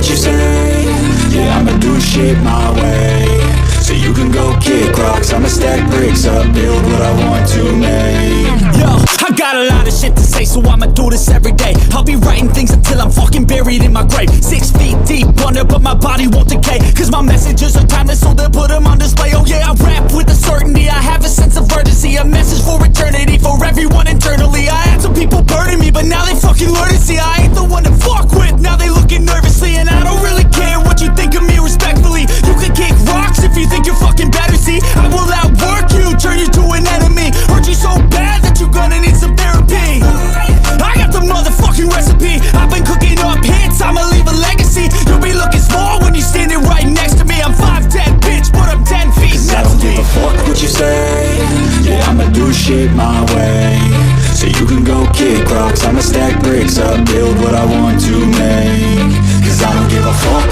what you say. Yeah, I'ma do shit my way. So you can go kick rocks, I'ma stack bricks up, build what I want to make. Yo, I got a lot of shit to say, so I'ma do this every day. I'll be writing things until I'm fucking buried in my grave. 6 feet deep under, but my body won't decay, cause my messages are timeless, so they'll put them on display. Oh yeah, I rap with a certainty, I have a sense of urgency, a message for eternity, for everyone internally. I had some people burning me, but now they fucking learn to see I ain't the one to fuck with, now they looking nervously. And I don't really care what you think of me, respectfully. You can kick rocks if you think you're fucking better, see I will outwork you, turn you to an enemy, hurt you so bad that you're gonna need some therapy. I got the motherfucking recipe, I've been cooking up hits, I'ma leave a legacy. You'll be looking small when you're standing right next to me. I'm 5'10", bitch, but I'm 10 feet Cause I next don't to give me. a fuck what you say. Yeah, I'ma do shit my way. So you can go kick rocks, I'ma stack bricks up, build what I want to make. Cause I don't give a fuck